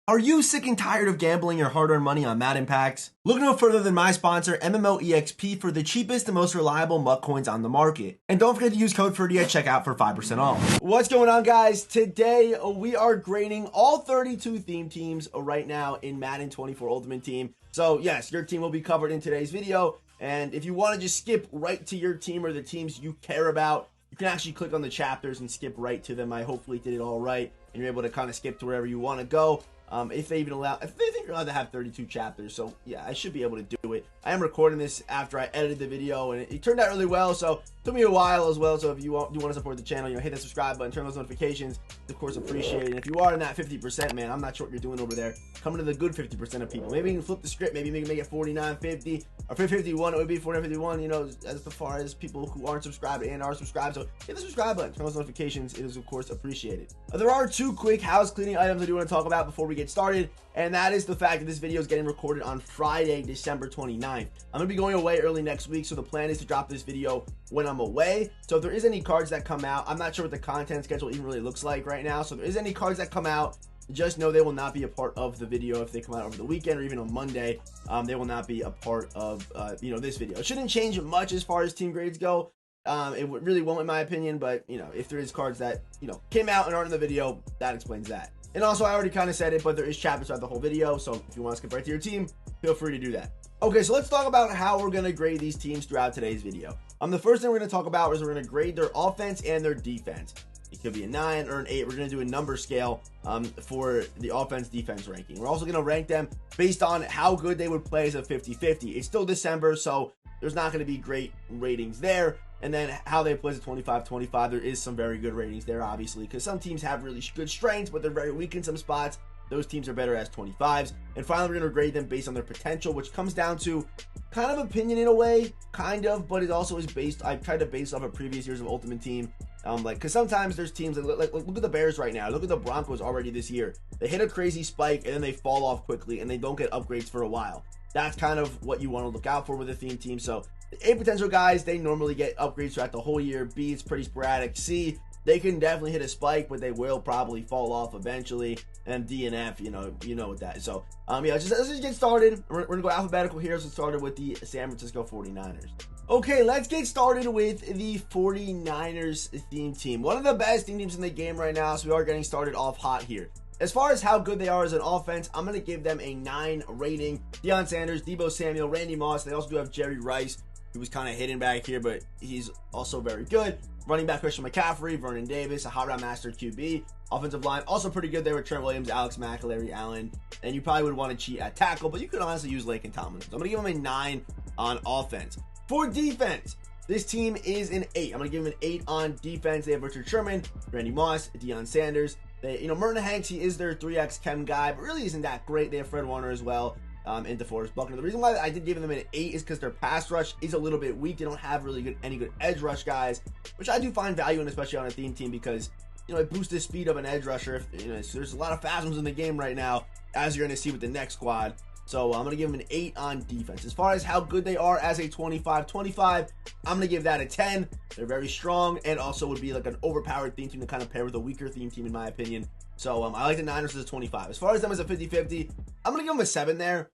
Are you sick and tired of gambling your hard-earned money on Madden packs? Look no further than my sponsor, MMOEXP, for the cheapest and most reliable MUT coins on the market. And don't forget to use code Ferdy at checkout for 5% off. What's going on, guys? Today, we are grading all 32 theme teams right now in Madden 24 Ultimate Team. So, yes, your team will be covered in today's video. And if you want to just skip right to your team or the teams you care about, you can actually click on the chapters and skip right to them. I hopefully did it all right, and you're able to kind of skip to wherever you want to go. If they even allow, if they think you're allowed to have 32 chapters, so yeah, I should be able to do it. I am recording this after I edited the video, and it turned out really well, so it took me a while as well. So if you want to support the channel, hit that subscribe button, turn those notifications. It's of course appreciated. And if you are in that 50%, man, I'm not sure what you're doing over there. Coming to the good 50% of people. Maybe you can flip the script. Maybe make it 49, 50, or 51. It would be 49, 51. As far as people who aren't subscribed and are subscribed. So hit the subscribe button, turn those notifications. It is of course appreciated. There are two quick house cleaning items I do want to talk about before we get started. And that is the fact that this video is getting recorded on Friday, December 29th. I'm going to be going away early next week, so the plan is to drop this video when I'm away. So if there is any cards that come out, I'm not sure what the content schedule even really looks like right now. So if there is any cards that come out, just know they will not be a part of the video. If they come out over the weekend or even on Monday, they will not be a part of this video. It shouldn't change much as far as team grades go. It really won't, in my opinion, but if there is cards that came out and aren't in the video, that explains that. And also, I already kind of said it, but there is chapters throughout the whole video, so if you want to skip right to your team, feel free to do that. Okay, so let's talk about how we're going to grade these teams throughout today's video. The first thing we're going to talk about is we're going to grade their offense and their defense. It could be a 9 or an 8. We're going to do a number scale for the offense-defense ranking. We're also going to rank them based on how good they would play as a 50-50. It's still December, so there's not going to be great ratings there. And then how they play as a 25-25, there is some very good ratings there, obviously, because some teams have really good strengths, but they're very weak in some spots. Those teams are better as 25s. And finally, we're going to grade them based on their potential, which comes down to kind of opinion in a way, kind of, but it also is based, I've tried to base off of previous years of Ultimate Team. Because sometimes there's teams that like look at the Bears right now. Look at the Broncos already this year. They hit a crazy spike and then they fall off quickly and they don't get upgrades for a while. That's kind of what you want to look out for with a theme team. So the A potential guys, they normally get upgrades throughout the whole year. B, it's pretty sporadic. C, they can definitely hit a spike, but they will probably fall off eventually. And D and F, you know what that is. So yeah, let's just get started. We're gonna go alphabetical here. So it started with the San Francisco 49ers. Okay, let's get started with the 49ers theme team. One of the best theme teams in the game right now, so we are getting started off hot here. As far as how good they are as an offense, I'm going to give them a 9 rating. Deion Sanders, Deebo Samuel, Randy Moss. They also do have Jerry Rice, who was kind of hidden back here, but he's also very good. Running back Christian McCaffrey, Vernon Davis, a hot route master QB. Offensive line, also pretty good there with Trent Williams, Alex Mack, Larry Allen. And you probably would want to cheat at tackle, but you could honestly use Laken Tomlinson. So I'm going to give them a 9 on offense. For defense, this team is an 8. I'm going to give them an 8 on defense. They have Richard Sherman, Randy Moss, Deion Sanders. Merton Hanks, he is their 3X chem guy, but really isn't that great. They have Fred Warner as well, and DeForest Buckner. The reason why I did give them an 8 is because their pass rush is a little bit weak. They don't have really any good edge rush guys, which I do find value in, especially on a theme team, because it boosts the speed of an edge rusher. There's a lot of fast ones in the game right now, as you're going to see with the next squad. So I'm going to give them an 8 on defense. As far as how good they are as a 25-25, I'm going to give that a 10. They're very strong and also would be like an overpowered theme team to kind of pair with a weaker theme team, in my opinion. So I like the Niners as a 25. As far as them as a 50-50, I'm going to give them a 7 there.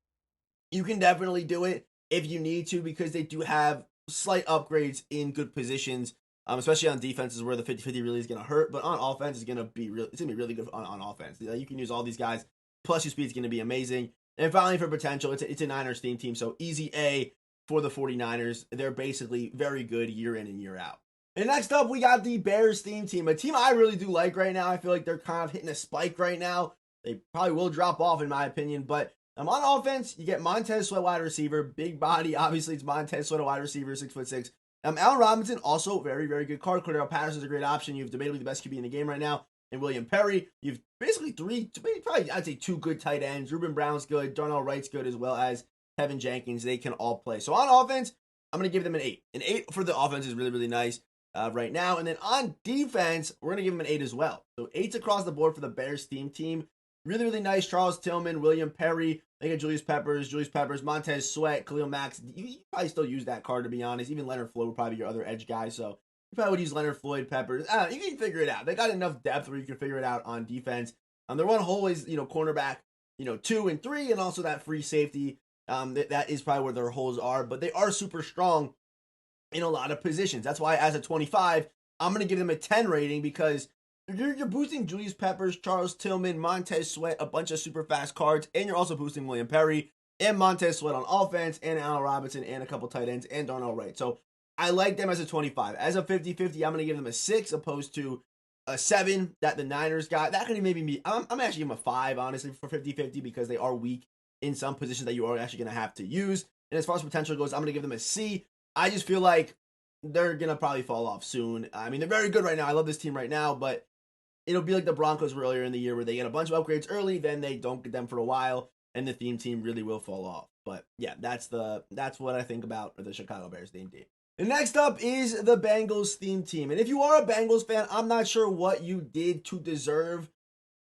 You can definitely do it if you need to, because they do have slight upgrades in good positions, especially on defenses where the 50-50 really is going to hurt. But on offense, it's going to be really good on offense. You can use all these guys. Plus your speed is going to be amazing. And finally, for potential, it's a Niners theme team, so easy A for the 49ers. They're basically very good year in and year out. And next up, we got the Bears theme team, a team I really do like right now. I feel like they're kind of hitting a spike right now. They probably will drop off, in my opinion, but on offense, you get Montez Sweat, wide receiver, big body. Obviously, it's Montez Sweat, wide receiver, 6'6". Allen Robinson, also very, very good card. Cordell Patterson's a great option. You have debatably the best QB in the game right now. And William Perry, you've basically probably I'd say 2 good tight ends. Ruben Brown's good, Darnell Wright's good, as well as Kevin Jenkins. They can all play. So on offense, I'm going to give them an 8. An 8 for the offense is really, really nice right now. And then on defense, we're going to give them an 8 as well. So 8s across the board for the Bears theme team. Really, really nice. Charles Tillman, William Perry, they got Julius Peppers, Montez Sweat, Khalil Max. You probably still use that card, to be honest. Even Leonard Floyd would probably be your other edge guy. So you probably would use Leonard Floyd, Peppers. You can figure it out. They got enough depth where you can figure it out on defense. Their one hole is, cornerback. 2 and 3, and also that free safety. That is probably where their holes are, but they are super strong in a lot of positions. That's why as a 25, I'm going to give them a 10 rating because you're boosting Julius Peppers, Charles Tillman, Montez Sweat, a bunch of super fast cards, and you're also boosting William Perry and Montez Sweat on offense, and Allen Robinson, and a couple tight ends, and Darnell Wright. So I like them as a 25. As a 50-50, I'm going to give them a 6 opposed to a 7 that the Niners got. That could maybe be, I'm actually give them a 5, honestly, for 50-50 because they are weak in some positions that you are actually going to have to use. And as far as potential goes, I'm going to give them a C. I just feel like they're going to probably fall off soon. I mean, they're very good right now. I love this team right now, but it'll be like the Broncos were earlier in the year where they get a bunch of upgrades early, then they don't get them for a while, and the theme team really will fall off. But yeah, that's what I think about the Chicago Bears theme team. And next up is the Bengals theme team. And if you are a Bengals fan, I'm not sure what you did to deserve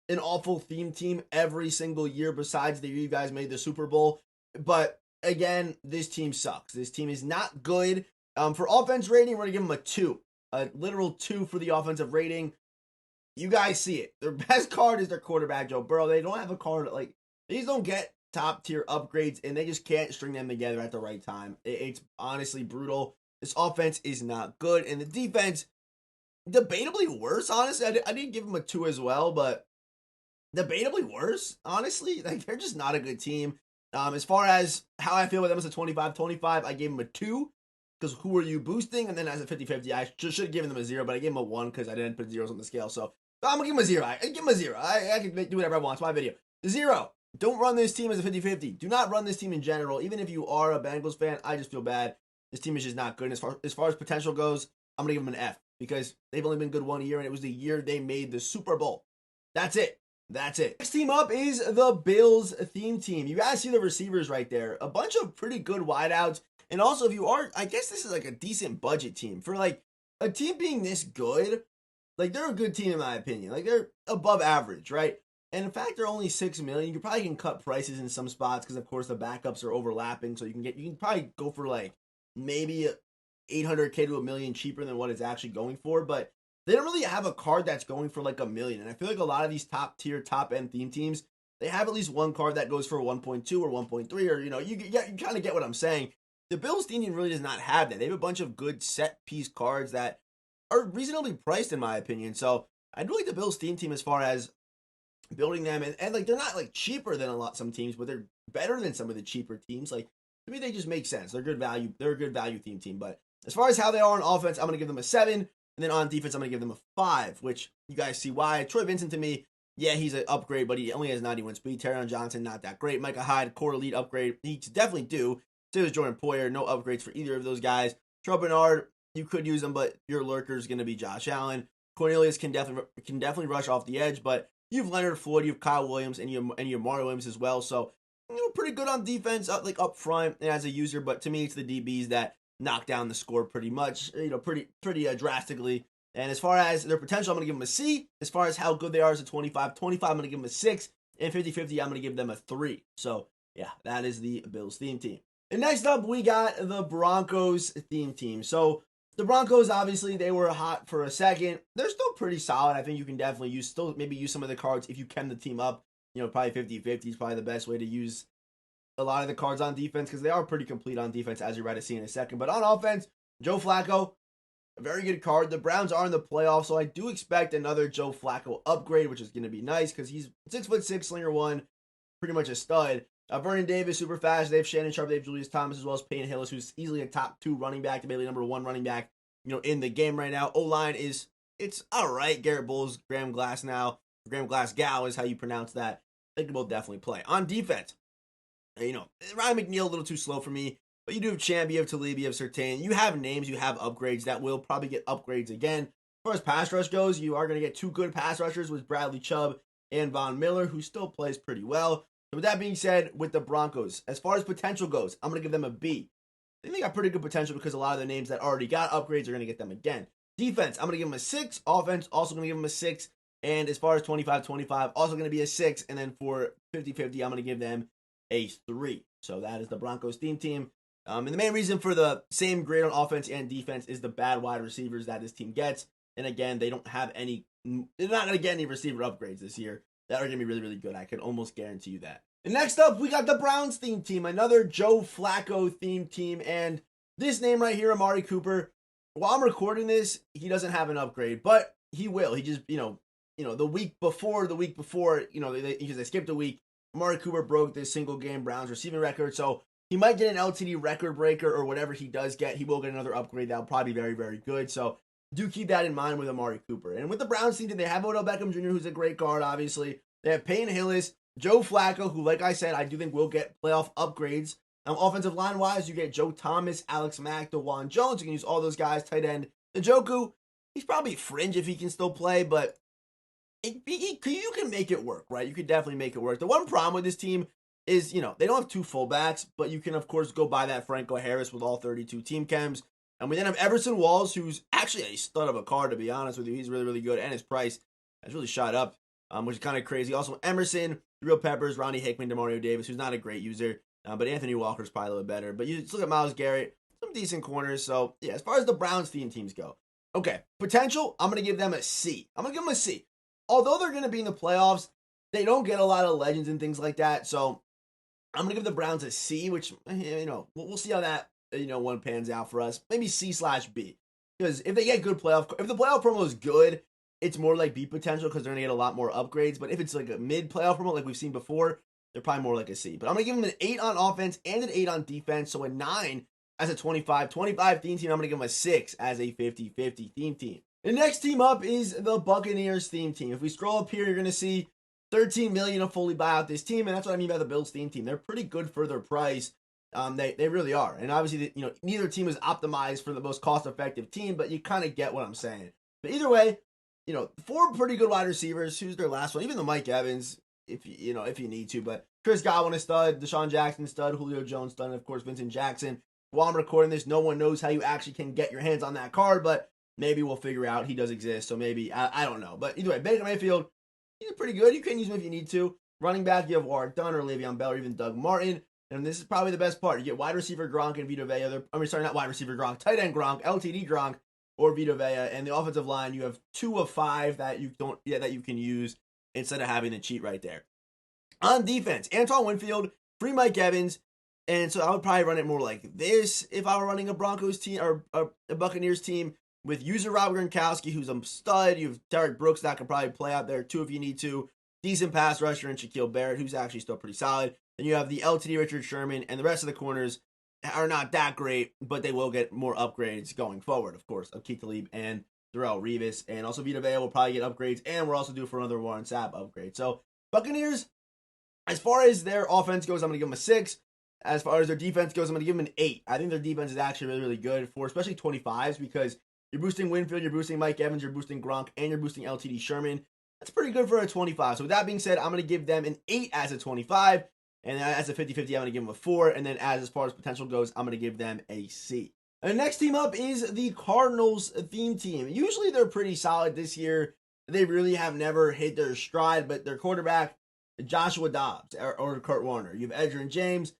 an awful theme team every single year besides the year you guys made the Super Bowl. But again, this team sucks. This team is not good. For offense rating, we're going to give them a 2. A literal 2 for the offensive rating. You guys see it. Their best card is their quarterback, Joe Burrow. They don't have a card, they just don't get top tier upgrades, and they just can't string them together at the right time. It's honestly brutal. This offense is not good, and the defense, debatably worse, honestly. I didn't give them a 2 as well, but debatably worse, honestly. They're just not a good team. As far as how I feel with them as a 25-25, I gave them a 2. Because who are you boosting? And then as a 50-50, I should have given them a 0, but I gave them a 1 because I didn't put zeros on the scale. So I'm going to give them a 0. I give them a 0. I can do whatever I want. It's my video. 0. Don't run this team as a 50-50. Do not run this team in general. Even if you are a Bengals fan, I just feel bad. This team is just not good. And as far as potential goes, I'm going to give them an F. Because they've only been good 1 year, and it was the year they made the Super Bowl. That's it. That's it. Next team up is the Bills theme team. You guys see the receivers right there. A bunch of pretty good wideouts. And also, if you are, I guess this is like a decent budget team. For like a team being this good, like they're a good team in my opinion. Like they're above average, right? And in fact, they're only $6 million. You probably can cut prices in some spots because of course the backups are overlapping. So you can probably go for like maybe $800K to $1 million cheaper than what it's actually going for. But they don't really have a card that's going for like $1 million. And I feel like a lot of these top tier, top end theme teams, they have at least one card that goes for 1.2 or 1.3, or you kind of get what I'm saying. The Bills theme team really does not have that. They have a bunch of good set piece cards that are reasonably priced in my opinion. So I do like the Bills theme team as far as building them, and like they're not like cheaper than some teams, but they're better than some of the cheaper teams. Like to me, they just make sense. They're good value. They're a good value theme team. But as far as how they are on offense, I'm gonna give them a 7, and then on defense, I'm gonna give them a 5, which you guys see why. Troy Vincent to me, yeah, he's an upgrade, but he only has 91 speed. Terron Johnson, not that great. Micah Hyde, core elite upgrade. He definitely do. So is Jordan Poyer. No upgrades for either of those guys. Terrell Bernard, you could use him, but your lurker is going to be Josh Allen. Cornelius can definitely rush off the edge, but you have Leonard Floyd, you have Kyle Williams, and you have Mario Williams as well. So pretty good on defense, like up front and as a user. But to me, it's the DBs that knock down the score pretty much, pretty drastically. And as far as their potential, I'm going to give them a C. As far as how good they are as a 25-25, I'm going to give them a 6. And 50-50, I'm going to give them a 3. So yeah, that is the Bills theme team. And next up, we got the Broncos theme team. So the Broncos, obviously, they were hot for a second. They're still pretty solid. I think you can definitely use some of the cards if you chem the team up. Probably 50-50 is probably the best way to use a lot of the cards on defense because they are pretty complete on defense, as you're about to see in a second. But on offense, Joe Flacco, a very good card. The Browns are in the playoffs, so I do expect another Joe Flacco upgrade, which is going to be nice because he's 6'6", slinger 1, pretty much a stud. Vernon Davis, super fast. They have Shannon Sharp, they have Julius Thomas, as well as Payne Hillis, who's easily a top 2 running back, maybe number 1 running back, in the game right now. O-line it's all right. Garrett Bowles, Graham Glasgow is how you pronounce that. They can both definitely play. On defense, Ryan McNeil, a little too slow for me, but you do have Champ, you have Talib, you have Surtain. You have names, you have upgrades that will probably get upgrades again. As far as pass rush goes, you are going to get 2 good pass rushers with Bradley Chubb and Von Miller, who still plays pretty well. So with that being said, with the Broncos, as far as potential goes, I'm going to give them a B. I think they got pretty good potential because a lot of the names that already got upgrades are going to get them again. Defense, I'm going to give them a 6. Offense, also going to give them a 6. And as far as 25-25, also going to be a 6. And then for 50-50, I'm going to give them a 3. So that is the Broncos theme team. And the main reason for the same grade on offense and defense is the bad wide receivers that this team gets. And again, they're not going to get any receiver upgrades this year. that are going to be really, really good. I can almost guarantee you that. And next up, we got the Browns themed team, another Joe Flacco themed team. And this name right here, Amari Cooper, while I'm recording this, he doesn't have an upgrade, but he will. He just, the week before, because they skipped a week, Amari Cooper broke this single game Browns receiving record. So he might get an LTD record breaker or whatever he does get. He will get another upgrade. That'll probably be very, very good. So do keep that in mind with Amari Cooper. And with the Browns team, they have Odell Beckham Jr., who's a great guard, obviously. They have Payne Hillis, Joe Flacco, who, like I said, I do think will get playoff upgrades. Offensive line-wise, you get Joe Thomas, Alex Mack, DeJuan Jones. You can use all those guys. Tight end, Njoku, he's probably fringe if he can still play, but you can make it work, right? You could definitely make it work. The one problem with this team is, they don't have two fullbacks, but you can, of course, go buy that Franco Harris with all 32 team chems. And we then have Everson Walls, who's actually a stud of a card, to be honest with you. He's really, really good, and his price has really shot up, which is kind of crazy. Also, Emerson, Real Peppers, Ronnie Hickman, DeMario Davis, who's not a great user, but Anthony Walker's probably a little bit better. But you just look at Myles Garrett, some decent corners. So, yeah, as far as the Browns teams go, okay, potential, I'm going to give them a C. I'm going to give them a C. Although they're going to be in the playoffs, they don't get a lot of legends and things like that. So, I'm going to give the Browns a C, which, we'll see how that, one pans out for us. Maybe C/B. Because if they get good if the playoff promo is good, it's more like B potential because they're going to get a lot more upgrades. But if it's like a mid-playoff promo like we've seen before, they're probably more like a C. But I'm going to give them an 8 on offense and an 8 on defense. So a 9 as a 25 theme team. I'm going to give them a 6 as a 50-50 theme team. The next team up is the Buccaneers theme team. If we scroll up here, you're going to see $13 million to fully buy out this team. And that's what I mean by the Bills theme team. They're pretty good for their price. They really are. And obviously, neither team is optimized for the most cost-effective team, but you kind of get what I'm saying. But either way, 4 pretty good wide receivers. Who's their last one? Even the Mike Evans, if you need to. But Chris Godwin is stud, Deshaun Jackson stud, Julio Jones stud, and of course Vincent Jackson. While I'm recording this, no one knows how you actually can get your hands on that card, but maybe we'll figure out he does exist. So maybe, I don't know. But either way, Baker Mayfield, he's pretty good. You can use him if you need to. Running back, you have Warren Dunn or Le'Veon Bell or even Doug Martin. And this is probably the best part. You get wide receiver Gronk and Vita Vea. Not wide receiver Gronk. Tight end Gronk, LTD Gronk, or Vita Vea. And the offensive line, you have 2 of 5 that you can use instead of having the cheat right there. On defense, Antoine Winfield, free Mike Evans. And so I would probably run it more like this if I were running a Broncos team or a Buccaneers team with user Rob Gronkowski, who's a stud. You have Derek Brooks that can probably play out there too if you need to. Decent pass rusher and Shaquille Barrett, who's actually still pretty solid. Then you have the LTD Richard Sherman, and the rest of the corners are not that great, but they will get more upgrades going forward, of course, of Keith Talib and Darrelle Revis. And also Vita Vea will probably get upgrades, and we're also due for another Warren Sapp upgrade. So Buccaneers, as far as their offense goes, I'm going to give them a 6. As far as their defense goes, I'm going to give them an 8. I think their defense is actually really, really good for especially 25s because you're boosting Winfield, you're boosting Mike Evans, you're boosting Gronk, and you're boosting LTD Sherman. That's pretty good for a 25. So with that being said, I'm going to give them an 8 as a 25. And as a 50-50, I'm going to give them a 4. And then as far as potential goes, I'm going to give them a C. And the next team up is the Cardinals theme team. Usually they're pretty solid this year. They really have never hit their stride, but their quarterback, Joshua Dobbs or Kurt Warner. You have Edgerrin James,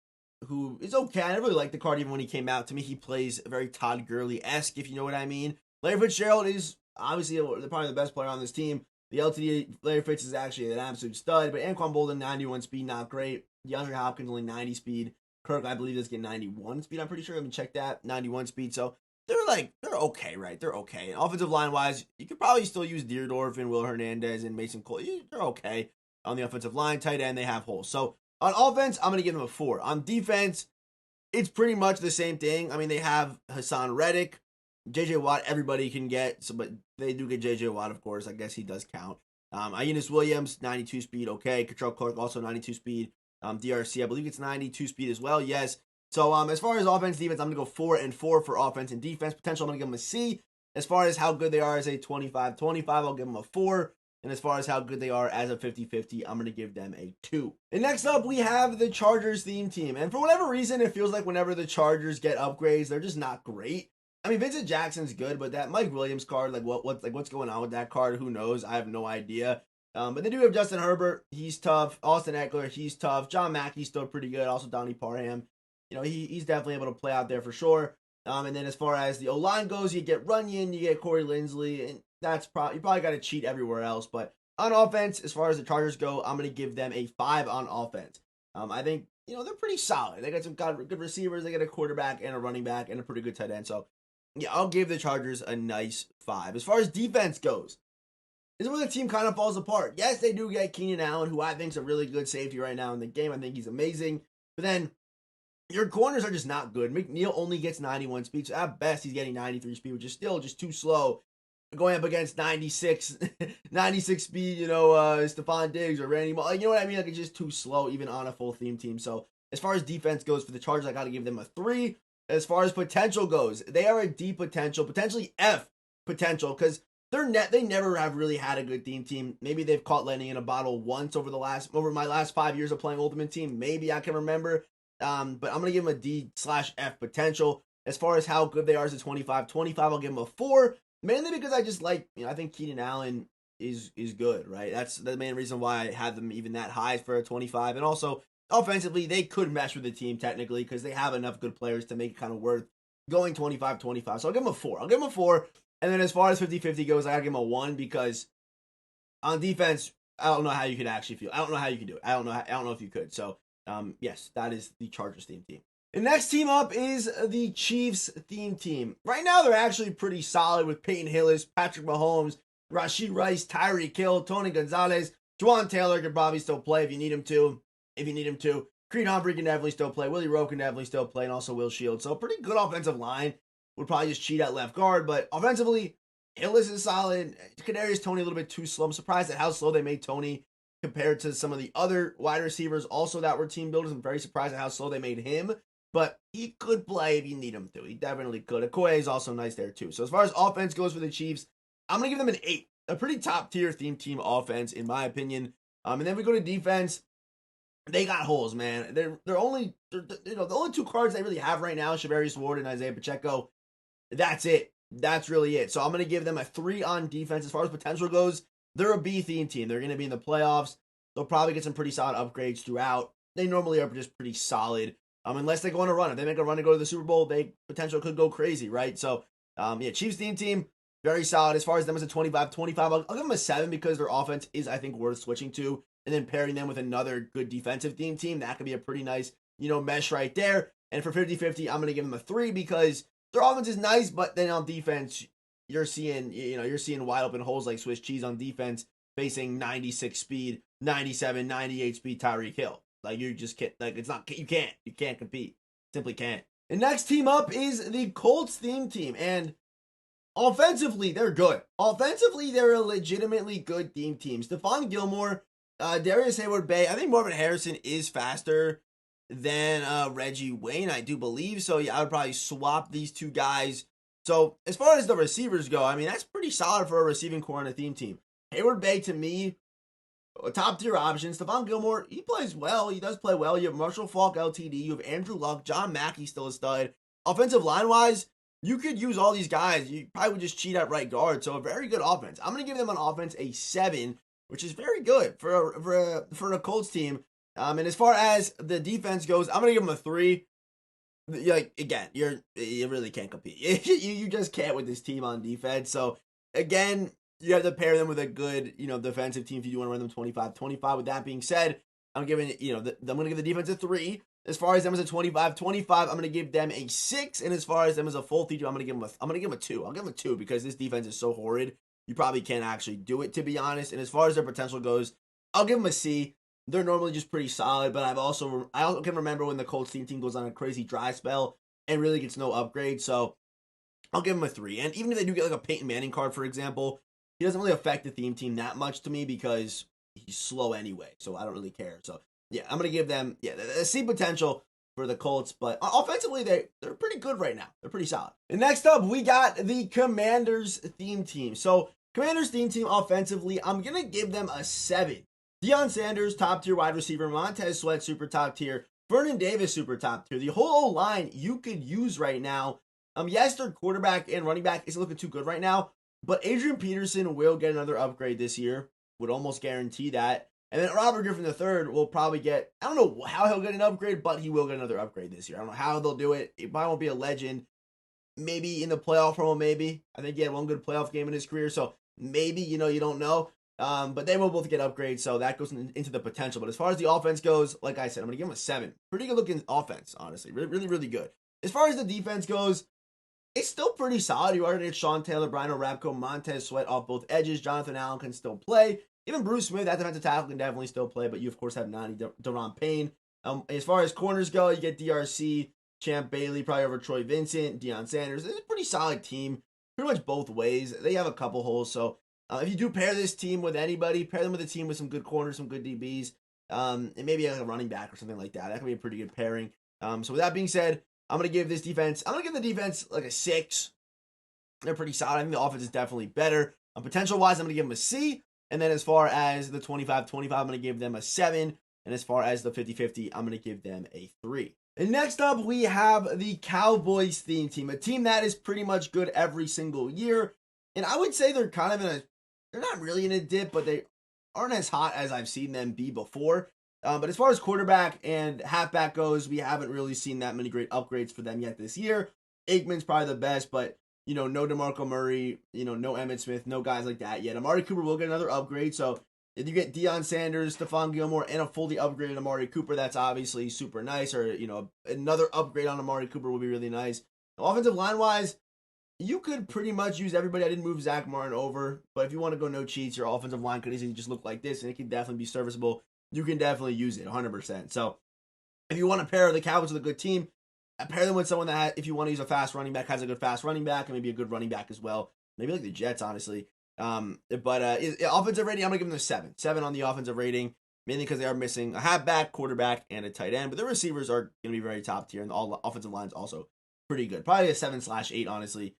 who is okay. I really like the card even when he came out. To me, he plays very Todd Gurley-esque, if you know what I mean. Larry Fitzgerald is obviously probably the best player on this team. The LTD Larry Fitz is actually an absolute stud, but Anquan Bolden, 91 speed, not great. DeAndre Hopkins, only 90 speed. Kirk, I believe, does get 91 speed. I'm pretty sure. Let me check that. 91 speed. So they're okay, right? They're okay. And offensive line-wise, you could probably still use Deerdorf and Will Hernandez and Mason Cole. They're okay. On the offensive line, tight end, they have holes. So on offense, I'm going to give them a 4. On defense, it's pretty much the same thing. I mean, they have Hassan Reddick, J.J. Watt, everybody can get, but they do get J.J. Watt, of course. I guess he does count. Ionis Williams, 92 speed, okay. Control Clark, also 92 speed. DRC, I believe it's 92 speed as well, yes. So as far as offense, defense, I'm going to go 4 and 4 for offense and defense. Potential, I'm going to give them a C. As far as how good they are as a 25-25, I'll give them a 4. And as far as how good they are as a 50-50, I'm going to give them a 2. And next up, we have the Chargers theme team. And for whatever reason, it feels like whenever the Chargers get upgrades, they're just not great. I mean, Vincent Jackson's good, but that Mike Williams card, what's going on with that card? Who knows? I have no idea. But they do have Justin Herbert. He's tough. Austin Eckler, he's tough. John Mackey's still pretty good. Also, Donnie Parham. He's definitely able to play out there for sure. And then as far as the O-line goes, you get Runyon, you get Corey Linsley, and you probably got to cheat everywhere else. But On offense, as far as the Chargers go, I'm going to give them a 5 on offense. I think, they're pretty solid. They got some good receivers. They got a quarterback and a running back and a pretty good tight end. So, yeah, I'll give the Chargers a nice 5. As far as defense goes, this is where the team kind of falls apart. Yes, they do get Keenan Allen, who I think is a really good safety right now in the game. I think he's amazing. But then your corners are just not good. McNeil only gets 91 speed. So at best, he's getting 93 speed, which is still just too slow. Going up against 96 speed, Stephon Diggs or Randy Moss. You know what I mean? Like, it's just too slow, even on a full theme team. So as far as defense goes for the Chargers, I got to give them a 3. As far as potential goes, they are a D potential, potentially F potential, because they never have really had a good theme team. Maybe they've caught lightning in a bottle once over my last 5 years of playing Ultimate Team. Maybe I can remember. But I'm going to give them a D/F potential. As far as how good they are as a 25-25, I'll give them a 4. Mainly because I just like, I think Keenan Allen is good, right? That's the main reason why I had them even that high for a 25. And also, offensively, they could mesh with the team technically because they have enough good players to make it kind of worth going 25-25. So I'll give them a 4. And then as far as 50-50 goes, I gotta give them a 1 because on defense, I don't know how you could actually feel. I don't know how you can do it. I don't know if you could. So, yes, that is the Chargers theme team. The next team up is the Chiefs theme team. Right now, they're actually pretty solid with Peyton Hillis, Patrick Mahomes, Rashee Rice, Tyreek Hill, Tony Gonzalez, Juwan Taylor can probably still play if you need him to. Creed Humphrey can definitely still play. Willie Rowe can definitely still play, and also Will Shields. So a pretty good offensive line. Would probably just cheat at left guard, but offensively, Hillis is solid. Kadarius Toney a little bit too slow. I'm surprised at how slow they made Toney compared to some of the other wide receivers also that were team builders. I'm very surprised at how slow they made him. But he could play if you need him to. He definitely could. Okoye is also nice there too. So as far as offense goes for the Chiefs, I'm going to give them an 8. A pretty top tier theme team offense in my opinion. And then we go to defense. They got holes, man. The only 2 cards they really have right now, Shavarius Ward and Isaiah Pacheco. That's it. That's really it. So I'm going to give them a 3 on defense. As far as potential goes, they're a B theme team. They're going to be in the playoffs. They'll probably get some pretty solid upgrades throughout. They normally are just pretty solid. Unless they go on a run. If they make a run to go to the Super Bowl, they potentially could go crazy, right? So, Chiefs theme team, very solid. As far as them as a 25-25, I'll give them a 7 because their offense is, I think, worth switching to. And then pairing them with another good defensive theme team, that could be a pretty nice, mesh right there. And for 50-50, I'm going to give them a 3 because their offense is nice, but then on defense, you're seeing wide open holes like Swiss cheese on defense facing 96 speed, 97, 98 speed Tyreek Hill. Like, you just can't, you can't compete. Simply can't. The next team up is the Colts theme team. And offensively, they're good. Offensively, they're a legitimately good theme team. Stephon Gilmore, Darius Hayward-Bay. I think Marvin Harrison is faster than Reggie Wayne, I do believe. So, yeah, I would probably swap these 2 guys. So, as far as the receivers go, I mean, that's pretty solid for a receiving core on a theme team. Hayward-Bay, to me, a top tier option. Stephon Gilmore, he plays well. He does play well. You have Marshall Faulk, LTD. You have Andrew Luck. John Mackey still a stud. Offensive line wise, you could use all these guys. You probably would just cheat at right guard. So a very good offense. I'm going to give them on offense a 7, which is very good for a Colts team. And as far as the defense goes, I'm going to give them a 3. Like, again, you really can't compete. you just can't with this team on defense. So again, you have to pair them with a good, defensive team if you do want to run them 25-25. With that being said, I'm giving, I'm going to give the defense a 3. As far as them as a 25-25, I'm going to give them a 6. And as far as them as a full team, I'm going to give them a 2. I'll give them a 2 because this defense is so horrid. You probably can't actually do it, to be honest. And as far as their potential goes, I'll give them a C. They're normally just pretty solid, but I also can remember when the Colts team goes on a crazy dry spell and really gets no upgrade. So I'll give them a 3. And even if they do get like a Peyton Manning card, for example, he doesn't really affect the theme team that much to me because he's slow anyway, so I don't really care. So, yeah, I'm going to give them, a C potential for the Colts, but offensively, they're pretty good right now. They're pretty solid. And next up, we got the Commanders theme team. So, Commanders theme team offensively, I'm going to give them a 7. Deion Sanders, top tier wide receiver. Montez Sweat, super top tier. Vernon Davis, super top tier. The whole O-line you could use right now. Yes, their quarterback and running back isn't looking too good right now, but Adrian Peterson will get another upgrade this year. Would almost guarantee that. And then Robert Griffin III will probably get, I don't know how he'll get an upgrade, but he will get another upgrade this year. I don't know how they'll do it. It probably won't be a legend. Maybe in the playoff promo, maybe. I think he had one good playoff game in his career, so maybe, you don't know. But they will both get upgrades, so that goes into the potential. But as far as the offense goes, like I said, I'm going to give them a 7. Pretty good looking offense, honestly. Really, really, really good. As far as the defense goes, it's still pretty solid. You already get Sean Taylor, Brian O'Rapco, Montez Sweat off both edges. Jonathan Allen can still play. Even Bruce Smith, that defensive tackle, can definitely still play. But you, of course, have Nani Daron Payne. As far as corners go, you get DRC, Champ Bailey, probably over Troy Vincent, Deion Sanders. It's a pretty solid team, pretty much both ways. They have a couple holes. So if you do pair this team with anybody, pair them with a team with some good corners, some good DBs, and maybe like a running back or something like that. That could be a pretty good pairing. So with that being said, I'm going to give this defense, I'm going to give the defense like a 6. They're pretty solid. I think the offense is definitely better. Potential-wise, I'm going to give them a C. And then as far as the 25-25, I'm going to give them a 7. And as far as the 50-50, I'm going to give them a 3. And next up, we have the Cowboys theme team, a team that is pretty much good every single year. And I would say they're kind of they're not really in a dip, but they aren't as hot as I've seen them be before. But as far as quarterback and halfback goes, we haven't really seen that many great upgrades for them yet this year. Aikman's probably the best, but, no DeMarco Murray, no Emmitt Smith, no guys like that yet. Amari Cooper will get another upgrade, so if you get Deion Sanders, Stephon Gilmore, and a fully upgraded Amari Cooper, that's obviously super nice, or, another upgrade on Amari Cooper would be really nice. Offensive line-wise, you could pretty much use everybody. I didn't move Zach Martin over, but if you want to go no cheats, your offensive line could easily just look like this, and it could definitely be serviceable. You can definitely use it 100%. So if you want to pair the Cowboys with a good team, pair them with someone that, if you want to use a fast running back, has a good fast running back, and maybe a good running back as well. Maybe like the Jets, honestly. Offensive rating, I'm going to give them a 7. 7 on the offensive rating, mainly because they are missing a halfback, quarterback, and a tight end. But the receivers are going to be very top tier, and all offensive lines also pretty good. Probably a 7/8, honestly,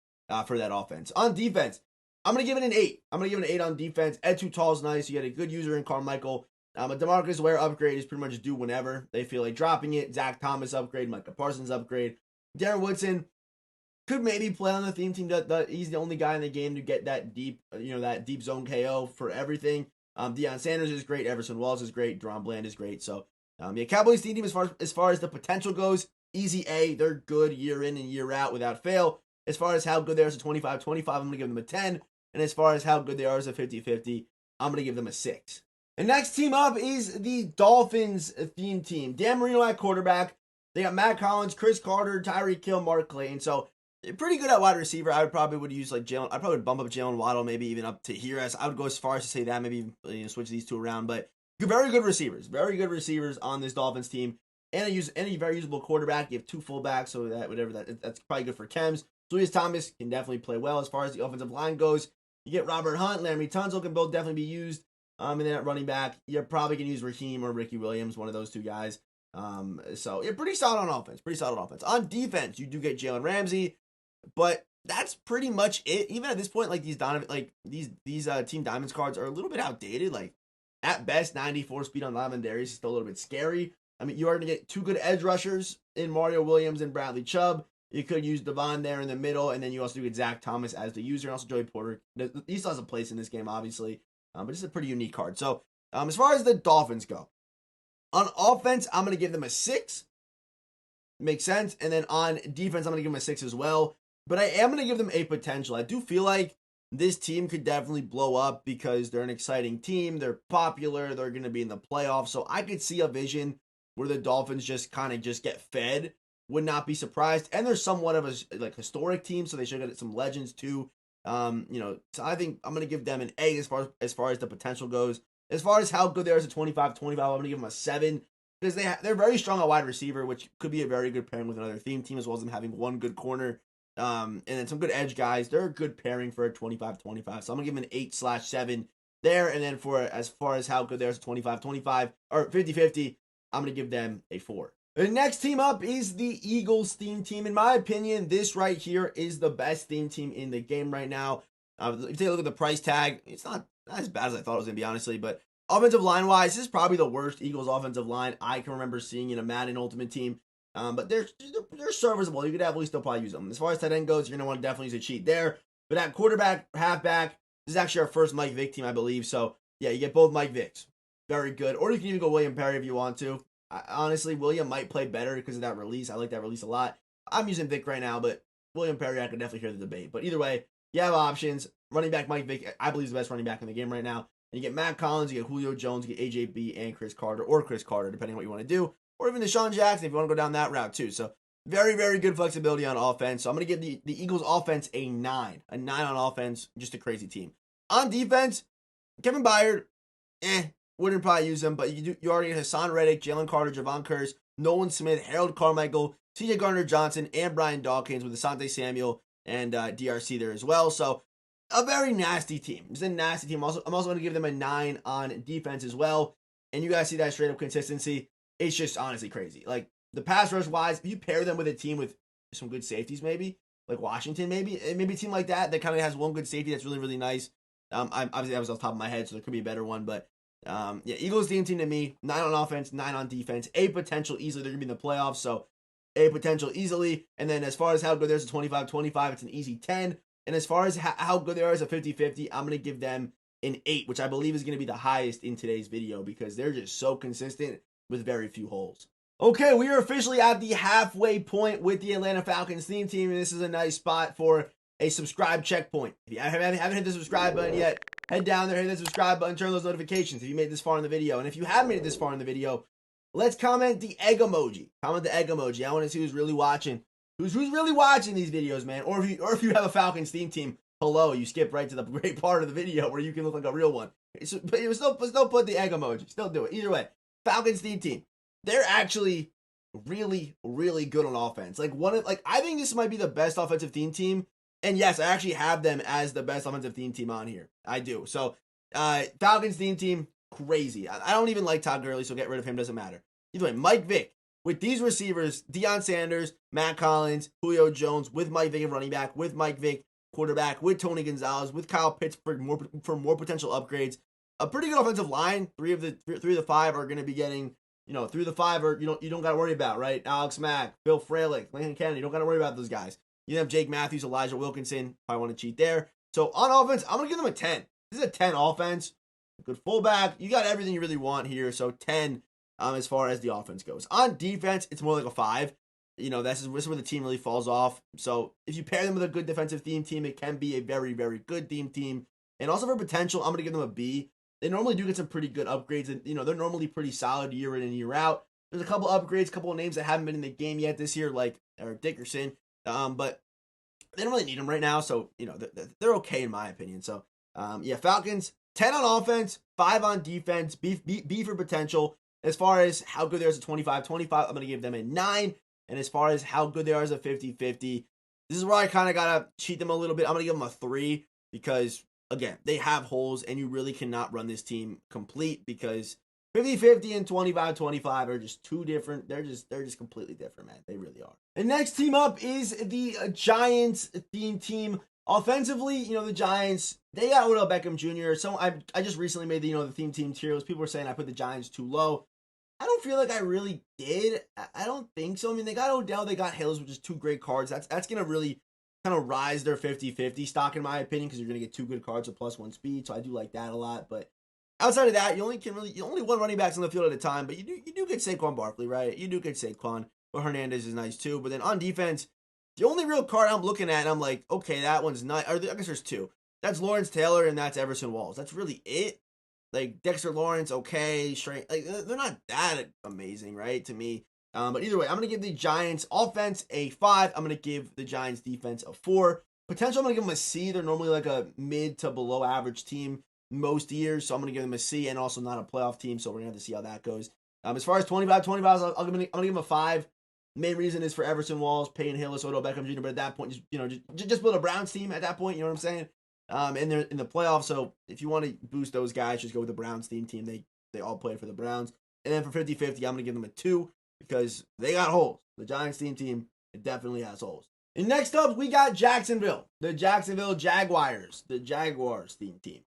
for that offense. On defense, I'm going to give it an 8. I'm going to give it an 8 on defense. Ed Too Tall is nice. You get a good user in Carmichael. A DeMarcus Ware upgrade is pretty much due whenever they feel like dropping it. Zach Thomas upgrade, Micah Parsons upgrade. Darren Woodson could maybe play on the theme team. He's the only guy in the game to get that deep, that deep zone KO for everything. Deion Sanders is great. Everson Wells is great. Deron Bland is great. So, Cowboys theme team, as far as the potential goes, easy A. They're good year in and year out without fail. As far as how good they are as a 25-25, I'm going to give them a 10. And as far as how good they are as a 50-50, I'm going to give them a 6. The next team up is the Dolphins theme team. Dan Marino at quarterback. They got Matt Collins, Chris Carter, Tyreek Hill, Mark Clayton. So they're pretty good at wide receiver. I would use like Jalen. I probably would bump up Jalen Waddle, maybe even up to here. I would go as far as to say that, maybe switch these two around. But very good receivers on this Dolphins team, and a very usable quarterback. You have 2 fullbacks, so that's probably good for Chems. Julius Thomas can definitely play well. As far as the offensive line goes, you get Robert Hunt, Laremy Tunsil can both definitely be used. And then at running back, you're probably going to use Raheem or Ricky Williams, one of those 2 guys. So you're pretty solid on offense. On defense, you do get Jalen Ramsey, but that's pretty much it. Even at this point, like these Team Diamonds cards are a little bit outdated. Like at best, 94 speed on Lavin Darius is still a little bit scary. I mean, you are going to get 2 good edge rushers in Mario Williams and Bradley Chubb. You could use Devon there in the middle, and then you also do get Zach Thomas as the user, and also Joey Porter. He still has a place in this game, obviously. But it's a pretty unique card. So, as far as the Dolphins go, on offense, I'm going to give them a 6. Makes sense. And then on defense, I'm going to give them a 6 as well. But I am going to give them a potential. I do feel like this team could definitely blow up because they're an exciting team. They're popular. They're going to be in the playoffs. So I could see a vision where the Dolphins just get fed. Would not be surprised. And they're somewhat of a historic team, so they should get some legends too. So I think I'm going to give them an A as far as the potential goes. As far as how good they are as a 25-25, I'm going to give them a 7 because they're very strong at wide receiver, which could be a very good pairing with another theme team, as well as them having one good corner, and then some good edge guys. They're a good pairing for a 25-25. So I'm going to give them an 8/7 there. And then as far as how good they are as a 25-25 or 50-50, I'm going to give them a 4. The next team up is the Eagles theme team. In my opinion, this right here is the best theme team in the game right now. If you take a look at the price tag, it's not as bad as I thought it was going to be, honestly. But offensive line-wise, this is probably the worst Eagles offensive line I can remember seeing in a Madden Ultimate Team. But they're serviceable. You could definitely still probably use them. As far as tight end goes, you're going to want to definitely use a cheat there. But at quarterback, halfback, this is actually our first Mike Vick team, I believe. So, yeah, you get both Mike Vicks. Very good. Or you can even go William Perry if you want to. Honestly, William might play better because of that release. I like that release a lot. I'm using Vic right now, but William Perry, I could definitely hear the debate. But either way, you have options. Running back Mike Vick, I believe, is the best running back in the game right now. And you get Matt Collins, you get Julio Jones, you get AJB and Chris Carter, or Chris Carter, depending on what you want to do, or even Deshaun Jackson if you want to go down that route too. So very, very good flexibility on offense. So I'm going to give the Eagles offense a 9. A 9 on offense, just a crazy team. On defense, Kevin Byard, wouldn't probably use him, but you already have Hassan Reddick, Jalen Carter, Javon Curse, Nolan Smith, Harold Carmichael, CJ Gardner-Johnson, and Brian Dawkins with Asante Samuel and DRC there as well. So a very nasty team. It's a nasty team. I'm also going to give them a 9 on defense as well. And you guys see that straight up consistency. It's just honestly crazy. Like the pass rush wise, if you pair them with a team with some good safeties, maybe like Washington, maybe a team like that kind of has one good safety that's really, really nice. Obviously that was off the top of my head, so there could be a better one, but yeah, Eagles team to me, 9 on offense, 9 on defense, a potential easily. They're gonna be in the playoffs, so a potential easily. And then as far as how good there's a 25-25, it's an easy 10. And as far as how good they are as a 50-50, I'm going to give them an 8, which I believe is going to be the highest in today's video because they're just so consistent with very few holes. Okay, we are officially at the halfway point with the Atlanta Falcons theme team, and this is a nice spot for a subscribe checkpoint. If you haven't hit the subscribe button yet, head down there, hit the subscribe button, turn those notifications if you made it this far in the video. And if you have made it this far in the video, let's comment the egg emoji. Comment the egg emoji. I want to see who's really watching. Who's really watching these videos, man? Or if you have a Falcons theme team, hello, you skip right to the great part of the video where you can look like a real one. But you still put the egg emoji. Still do it. Either way, Falcons theme team. They're actually really, really good on offense. I think this might be the best offensive theme team. And yes, I actually have them as the best offensive theme team on here. I do. So Falcons theme team, crazy. I don't even like Todd Gurley, so get rid of him. Doesn't matter. Either way, Mike Vick. With these receivers, Deion Sanders, Matt Collins, Julio Jones, with Mike Vick running back, with Mike Vick quarterback, with Tony Gonzalez, with Kyle Pitts for more potential upgrades. A pretty good offensive line. Three of the 5 are going to be getting, 3 of the 5 are you don't got to worry about, right? Alex Mack, Bill Fralick, Lincoln Kennedy. You don't got to worry about those guys. You have Jake Matthews, Elijah Wilkinson. Probably want to cheat there. So on offense, I'm going to give them a 10. This is a 10 offense. Good fullback. You got everything you really want here. So 10. As far as the offense goes. On defense, it's more like a 5. This is where the team really falls off. So if you pair them with a good defensive theme team, it can be a very, very good theme team. And also for potential, I'm going to give them a B. They normally do get some pretty good upgrades. And, they're normally pretty solid year in and year out. There's a couple upgrades, a couple of names that haven't been in the game yet this year, like Eric Dickerson. But they don't really need them right now. So, they're okay in my opinion. So, Falcons, 10 on offense, 5 on defense, B for potential. As far as how good they are as a 25-25, I'm going to give them a 9. And as far as how good they are as a 50-50, this is where I kind of got to cheat them a little bit. I'm going to give them a 3 because, again, they have holes and you really cannot run this team complete because 50-50 and 25-25 are just too different. They're just completely different, man. They really are. The next team up is the Giants theme team. Offensively, the Giants, they got Odell Beckham Jr. So I just recently made the theme team tier list. People were saying I put the Giants too low. I don't feel like I really did. I don't think so. I mean, they got Odell, they got Hills, which is 2 great cards. That's going to really kind of rise their 50-50 stock, in my opinion, because you're going to get 2 good cards with +1 speed. So I do like that a lot. But outside of that, you only one running backs on the field at a time. But you do get Saquon Barkley, right? You do get Saquon. But Hernandez is nice too. But then on defense, the only real card I'm looking at, and I'm like, okay, that one's nice. I guess there's 2. That's Lawrence Taylor and that's Everson Walls. That's really it. Like Dexter Lawrence, okay, straight. Like they're not that amazing, right? To me. But either way, I'm gonna give the Giants offense a 5. I'm gonna give the Giants defense a 4. Potential, I'm gonna give them a C. They're normally like a mid to below average team most years, so I'm gonna give them a C, and also not a playoff team. So we're gonna have to see how that goes. As far as 25, I'm gonna give them a 5. Main reason is for Everson Walls, Peyton Hillis, Odell Beckham Jr. But at that point, just build a Browns team at that point. You know what I'm saying? And they're in the playoffs, so if you want to boost those guys, just go with the Browns theme team. They all played for the Browns. And then for 50-50, I'm going to give them a 2 because they got holes. The Giants theme team, it definitely has holes. And next up, we got Jacksonville. The Jacksonville Jaguars. The Jaguars theme team.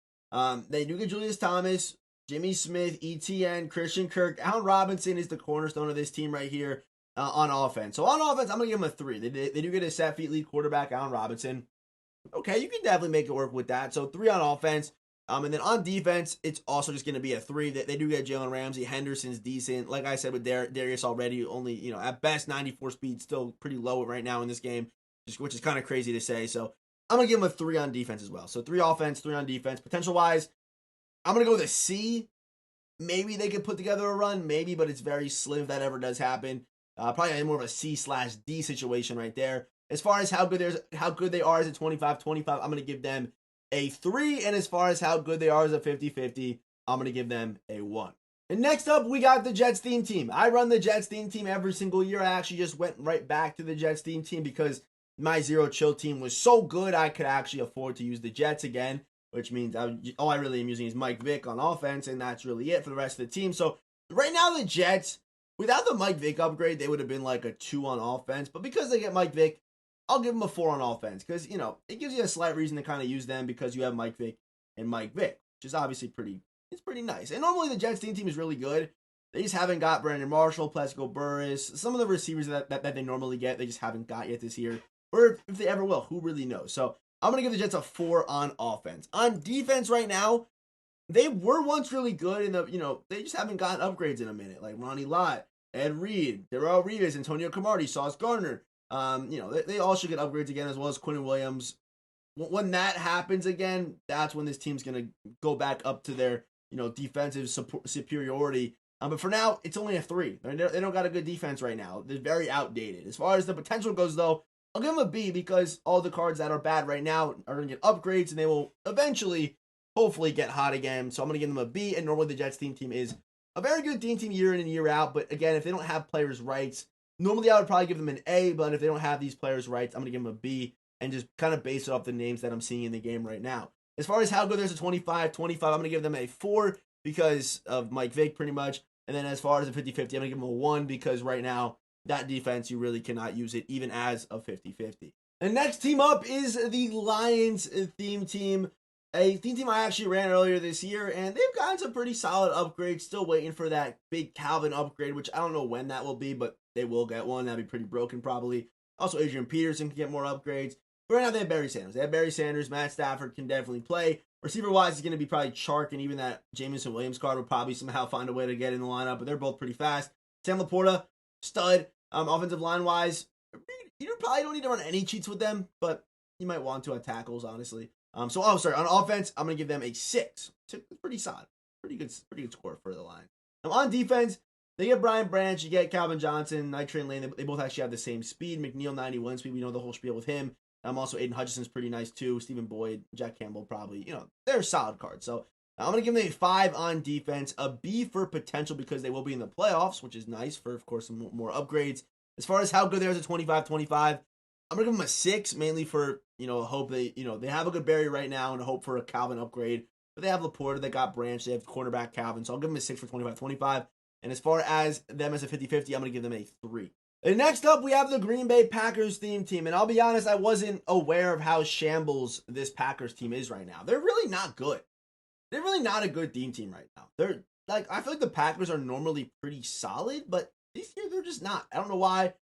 They do get Julius Thomas, Jimmy Smith, ETN, Christian Kirk. Allen Robinson is the cornerstone of this team right here on offense. So on offense, I'm going to give them a 3. They do get a set feet lead quarterback, Allen Robinson. Okay, you can definitely make it work with that. So 3 on offense. And then on defense, it's also just going to be a 3. They do get Jalen Ramsey. Henderson's decent. Like I said with Darius already, only, at best 94 speed, still pretty low right now in this game, which is kind of crazy to say. So I'm going to give him a 3 on defense as well. So 3 offense, 3 on defense. Potential-wise, I'm going to go with a C. Maybe they could put together a run, maybe, but it's very slim if that ever does happen. Probably more of a C/D situation right there. As far as how good they are as a 25-25, I'm going to give them a 3. And as far as how good they are as a 50-50, I'm going to give them a 1. And next up, we got the Jets theme team. I run the Jets theme team every single year. I actually just went right back to the Jets theme team because my Zero Chill team was so good I could actually afford to use the Jets again, which means all I really am using is Mike Vick on offense, and that's really it for the rest of the team. So right now, the Jets, without the Mike Vick upgrade, they would have been like a 2 on offense. But because they get Mike Vick, I'll give them a 4 on offense because, you know, it gives you a slight reason to kind of use them because you have Mike Vick and Mike Vick, which is obviously pretty nice. And normally the Jets team is really good. They just haven't got Brandon Marshall, Plaxico Burress, some of the receivers that they normally get, they just haven't got yet this year. Or if they ever will, who really knows? So I'm going to give the Jets a 4 on offense. On defense right now, they were once really good, they just haven't gotten upgrades in a minute, like Ronnie Lott, Ed Reed, Darrell Reeves, Antonio Cromartie, Sauce Gardner. They all should get upgrades again, as well as Quinn Williams. When that happens again, that's when this team's going to go back up to their, defensive superiority. But for now, it's only a 3. They don't got a good defense right now. They're very outdated. As far as the potential goes, though, I'll give them a B because all the cards that are bad right now are going to get upgrades, and they will eventually, hopefully, get hot again. So I'm going to give them a B, and normally the Jets team is a very good team year in and year out. But again, if they don't have players' rights, normally I would probably give them an A, but if they don't have these players' rights, I'm going to give them a B and just kind of base it off the names that I'm seeing in the game right now. As far as how good there's a 25-25, I'm going to give them a 4 because of Mike Vick pretty much. And then as far as a 50-50, I'm going to give them a 1 because right now, that defense, you really cannot use it even as a 50-50. The next team up is the Lions theme team. A theme team I actually ran earlier this year, and they've gotten some pretty solid upgrades. Still waiting for that big Calvin upgrade, which I don't know when that will be, but they will get one. That'd be pretty broken probably. Also, Adrian Peterson can get more upgrades. But right now, they have Barry Sanders. They have Barry Sanders. Matt Stafford can definitely play. Receiver-wise, it's going to be probably Chark, and even that Jameson Williams card will probably somehow find a way to get in the lineup, but they're both pretty fast. Sam Laporta, stud. Offensive line-wise, you probably don't need to run any cheats with them, but you might want to on tackles, honestly. On offense, I'm going to give them a 6. It's pretty solid. Pretty good score for the line. Now, on defense, they get Brian Branch, you get Calvin Johnson, Night Train Lane. They both actually have the same speed. McNeil, 91 speed. We know the whole spiel with him. Also, Aiden Hutchinson's pretty nice, too. Stephen Boyd, Jack Campbell, probably. They're solid cards. So, I'm going to give them a 5 on defense, a B for potential because they will be in the playoffs, which is nice for, of course, some more upgrades. As far as how good they are as a 25-25, I'm going to give them a 6, mainly for, hope they have a good Barry right now and hope for a Calvin upgrade. But they have Laporta, they got Branch, they have cornerback Calvin, so I'll give them a 6 for 25-25. And as far as them as a 50-50, I'm going to give them a 3. And next up, we have the Green Bay Packers theme team. And I'll be honest, I wasn't aware of how shambles this Packers team is right now. They're really not good. They're really not a good theme team right now. I feel like the Packers are normally pretty solid, but this year they're just not. I don't know why.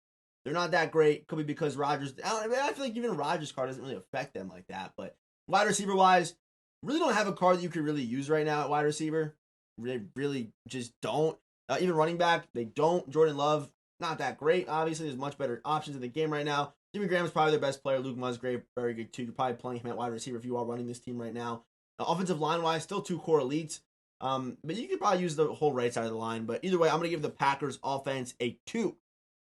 They're not that great. Could be because Rodgers. I feel like even Rodgers' card doesn't really affect them like that. But wide receiver wise, really don't have a card that you could really use right now at wide receiver. They really just don't. Even running back, they don't. Jordan Love, not that great. Obviously, there's much better options in the game right now. Jimmy Graham is probably their best player. Luke Musgrave, very good too. You're probably playing him at wide receiver if you are running this team right now. Offensive line-wise, still 2 core elites. But you could probably use the whole right side of the line. But either way, I'm going to give the Packers offense a 2.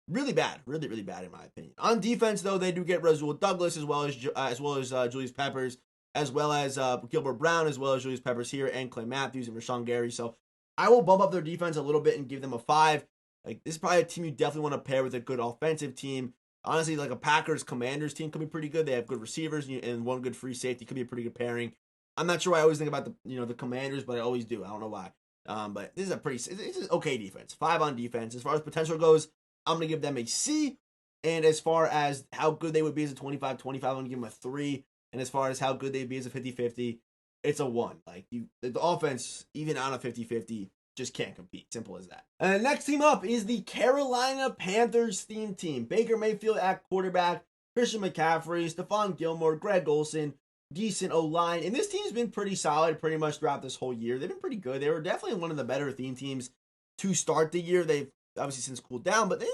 Really bad. Really, really bad in my opinion. On defense, though, they do get Rasul Douglas as well as Julius Peppers, as well as Gilbert Brown, as well as Julius Peppers here, and Clay Matthews and Rashawn Gary. So I will bump up their defense a little bit and give them a 5. Like, this is probably a team you definitely want to pair with a good offensive team. Honestly, like a Packers-Commanders team could be pretty good. They have good receivers and one good free safety. Could be a pretty good pairing. I'm not sure why I always think about the Commanders, but I always do. I don't know why. But this is it's an okay defense. 5 on defense. As far as potential goes, I'm going to give them a C. And as far as how good they would be as a 25-25, I'm going to give them a 3. And as far as how good they'd be as a 50-50, it's a 1. Like, the offense, even on a 50-50, just can't compete. Simple as that. And the next team up is the Carolina Panthers theme team. Baker Mayfield at quarterback, Christian McCaffrey, Stephon Gilmore, Greg Olsen, decent O-line. And this team's been pretty solid pretty much throughout this whole year. They've been pretty good. They were definitely one of the better theme teams to start the year. They've obviously since cooled down, but they're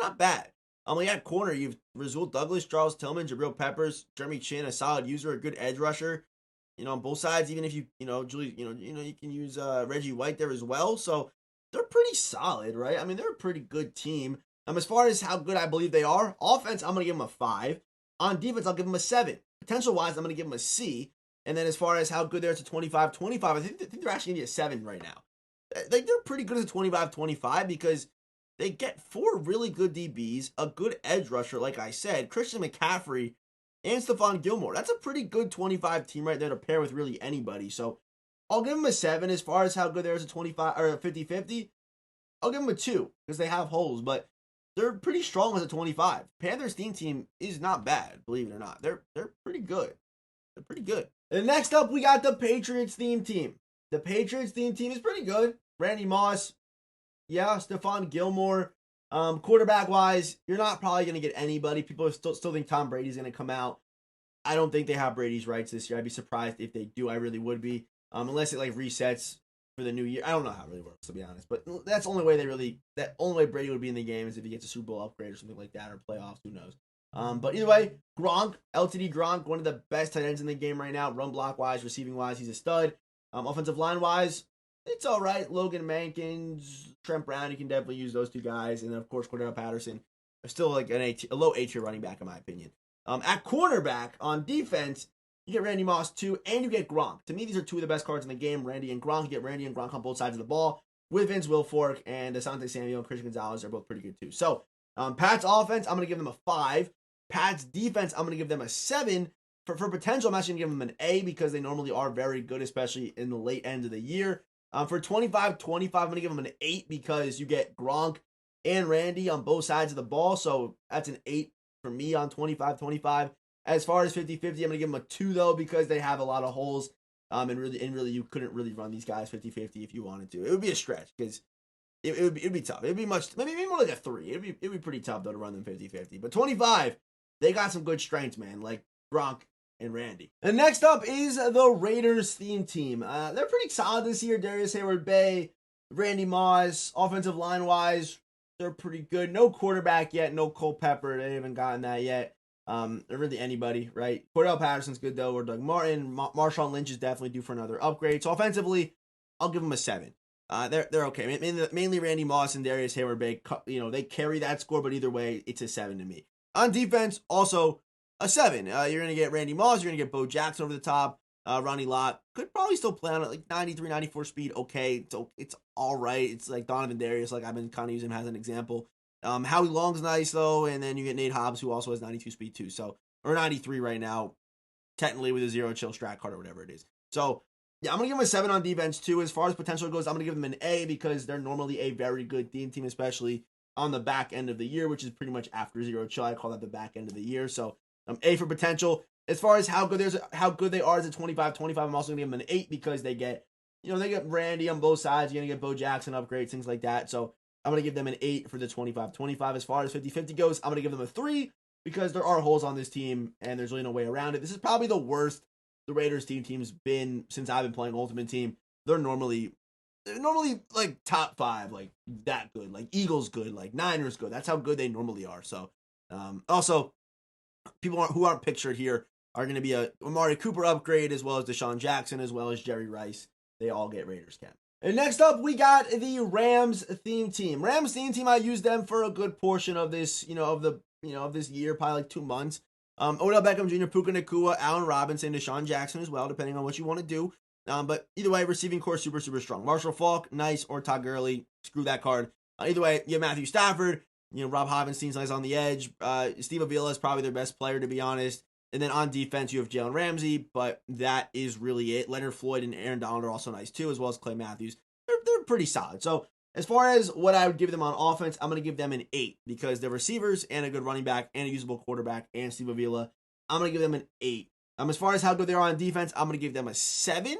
not bad. At corner, you've Rasul Douglas, Charles Tillman, Jabril Peppers, Jeremy Chin, a solid user, a good edge rusher. on both sides. Even if you Julie, you can use Reggie White there as well. So they're pretty solid, right? I mean, they're a pretty good team. As far as how good I believe they are, offense, I'm gonna give them a 5. On defense, I'll give them a 7. Potential wise, I'm gonna give them a C. And then as far as how good they are to 25-25, I think they're actually gonna be a 7 right now. Like they're pretty good as a 25-25 because they get 4 really good DBs, a good edge rusher, like I said, Christian McCaffrey, and Stephon Gilmore. That's a pretty good 25 team right there to pair with really anybody. So I'll give them a 7. As far as how good they are as a 25 or a 50-50, I'll give them a 2 because they have holes, but they're pretty strong as a 25. Panthers team is not bad, believe it or not. They're pretty good. They're pretty good. And next up, we got the Patriots team. The Patriots team is pretty good. Randy Moss, yeah, Stephon Gilmore. Quarterback-wise, you're not probably going to get anybody. People still think Tom Brady's going to come out. I don't think they have Brady's rights this year. I'd be surprised if they do. I really would be. Unless it like resets for the new year. I don't know how it really works, to be honest. But that's the only way Brady would be in the game is if he gets a Super Bowl upgrade or something like that, or playoffs, who knows. But either way, Gronk, LTD Gronk, one of the best tight ends in the game right now. Run block wise, receiving wise, he's a stud. Offensive line wise, it's all right. Logan Mankins, Trent Brown, you can definitely use those 2 guys. And then, of course, Cordell Patterson. Still like a low A-tier running back, in my opinion. At cornerback, on defense, you get Randy Moss, too, and you get Gronk. To me, these are 2 of the best cards in the game, Randy and Gronk. You get Randy and Gronk on both sides of the ball, with Vince Wilfork and Asante Samuel and Christian Gonzalez are both pretty good, too. So, Pat's offense, I'm going to give them a 5. Pat's defense, I'm going to give them a 7. For potential, I'm actually going to give them an A because they normally are very good, especially in the late end of the year. For 25-25, I'm going to give them an 8 because you get Gronk and Randy on both sides of the ball. So that's an 8 for me on 25-25. As far as 50-50, I'm going to give them a 2, though, because they have a lot of holes. And really, you couldn't really run these guys 50-50 if you wanted to. It would be a stretch because it'd be tough. It'd be maybe more like a 3. It'd be pretty tough, though, to run them 50-50. But 25, they got some good strengths, man, like Gronk and Randy. And next up is the Raiders team. They're pretty solid this year. Darius Hayward-Bay, Randy Moss, offensive line wise, they're pretty good. No quarterback yet, no Cole Pepper. They haven't gotten that yet. They're really anybody, right? Cordell Patterson's good though, or Doug Martin. Marshawn Lynch is definitely due for another upgrade. So offensively, I'll give them a 7. They're okay. Mainly Randy Moss and Darius Hayward-Bay. They carry that score, but either way, it's a 7 to me. On defense, also a 7. You're going to get Randy Moss. You're going to get Bo Jackson over the top. Ronnie Lott could probably still play on it, like 93, 94 speed. Okay, it's all right. It's like Donovan Darius, like I've been kind of using him as an example. Howie Long's nice, though, and then you get Nate Hobbs, who also has 92 speed, too. So, or 93 right now, technically with a 0 chill strat card or whatever it is. So, yeah, I'm going to give them a 7 on defense, too. As far as potential goes, I'm going to give them an A because they're normally a very good team, especially on the back end of the year, which is pretty much after 0 chill. I call that the back end of the year. So, A for potential. As far as how good they are as a 25-25, I'm also going to give them an 8 because they get Randy on both sides. You're going to get Bo Jackson upgrades, things like that. So I'm going to give them an 8 for the 25-25. As far as 50-50 goes, I'm going to give them a 3 because there are holes on this team and there's really no way around it. This is probably the worst the Raiders team's been since I've been playing Ultimate Team. They're normally like top 5, like that good. Like Eagles good, like Niners good. That's how good they normally are. So also, people who aren't pictured here are going to be a Amari Cooper upgrade, as well as Deshaun Jackson, as well as Jerry Rice. They all get Raiders cap. And next up, we got the Rams theme team. Rams theme team, I used them for a good portion of this, of this year, probably like 2 months. Odell Beckham Jr., Puka Nacua, Allen Robinson, Deshaun Jackson as well, depending on what you want to do. But either way, receiving core super strong. Marshall Faulk, nice, or Todd Gurley, screw that card. Either way, you have Matthew Stafford. Rob Havenstein's nice on the edge. Steve Avila is probably their best player, to be honest. And then on defense, you have Jalen Ramsey, but that is really it. Leonard Floyd and Aaron Donald are also nice too, as well as Clay Matthews. They're pretty solid. So as far as what I would give them on offense, I'm going to give them an 8 because they're receivers and a good running back and a usable quarterback and Steve Avila. I'm going to give them an 8. As far as how good they are on defense, I'm going to give them a 7.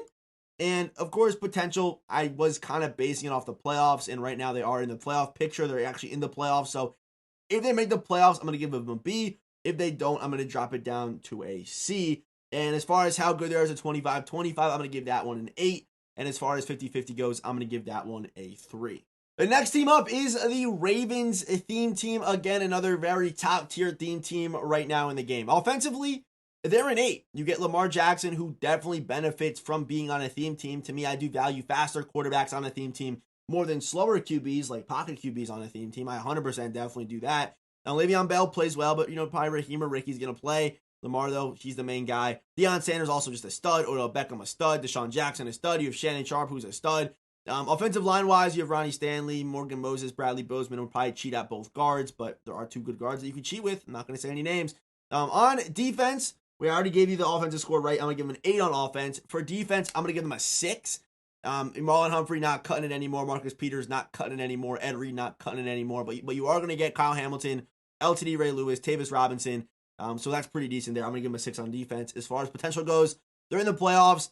And, of course, potential, I was kind of basing it off the playoffs, and right now they are in the playoff picture. They're actually in the playoffs. So if they make the playoffs, I'm going to give them a B. If they don't, I'm going to drop it down to a C. And as far as how good they are as a 25-25, I'm going to give that one an 8. And as far as 50-50 goes, I'm going to give that one a 3. The next team up is the Ravens theme team. Again, another very top-tier theme team right now in the game. Offensively, They're an 8. You get Lamar Jackson, who definitely benefits from being on a theme team. To me, I do value faster quarterbacks on a theme team more than slower QBs, like pocket QBs on a theme team. I 100% definitely do that. Now, Le'Veon Bell plays well, but, probably Raheem or Ricky's going to play. Lamar, though, he's the main guy. Deion Sanders also just a stud. Odell Beckham a stud. Deshaun Jackson a stud. You have Shannon Sharp, who's a stud. Offensive line-wise, you have Ronnie Stanley, Morgan Moses, Bradley Bozeman will probably cheat at both guards, but there are 2 good guards that you can cheat with. I'm not going to say any names. On defense, we already gave you the offensive score right. I'm going to give them an 8 on offense. For defense, I'm going to give them a 6. Marlon Humphrey not cutting it anymore. Marcus Peters not cutting it anymore. Ed Reed not cutting it anymore. But you are going to get Kyle Hamilton, LTD Ray Lewis, Tavis Robinson. So that's pretty decent there. I'm going to give them a 6 on defense. As far as potential goes, they're in the playoffs.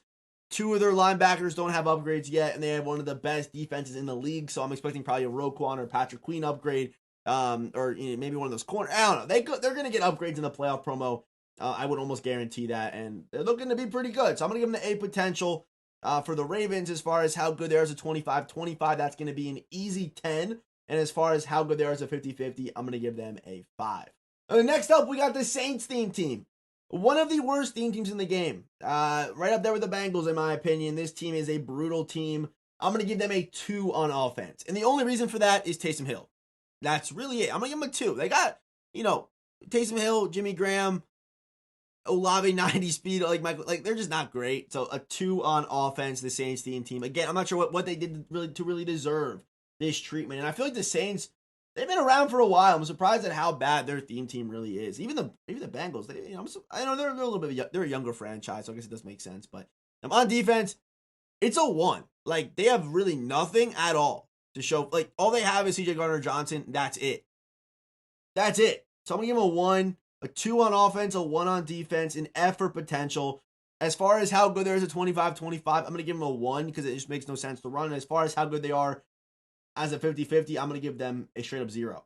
2 of their linebackers don't have upgrades yet, and they have one of the best defenses in the league. So I'm expecting probably a Roquan or Patrick Queen upgrade, or maybe one of those corners. I don't know. They're going to get upgrades in the playoff promo. I would almost guarantee that, and they're looking to be pretty good. So I'm going to give them the 8 potential. For the Ravens, as far as how good they are as a 25-25, that's going to be an easy 10. And as far as how good they are as a 50-50, I'm going to give them a 5. Next up, we got the Saints theme team. One of the worst theme teams in the game. Right up there with the Bengals, in my opinion. This team is a brutal team. I'm going to give them a 2 on offense. And the only reason for that is Taysom Hill. That's really it. I'm going to give them a 2. They got, Taysom Hill, Jimmy Graham, Olave 90 speed, they're just not great. So a 2 on offense, the Saints theme team. Again, I'm not sure what they did to really deserve this treatment. And I feel like the Saints, they've been around for a while. I'm surprised at how bad their theme team really is. Even the Bengals, I know they're a little bit, they're a younger franchise, so I guess it does make sense. But on defense, it's a 1. Like, they have really nothing at all to show. Like, all they have is CJ Gardner-Johnson. That's it. That's it. So I'm going to give them a 1. A 2 on offense, a 1 on defense, an F for potential. As far as how good there is a 25-25, I'm going to give them a 1 because it just makes no sense to run. And as far as how good they are as a 50-50, I'm going to give them a straight up 0.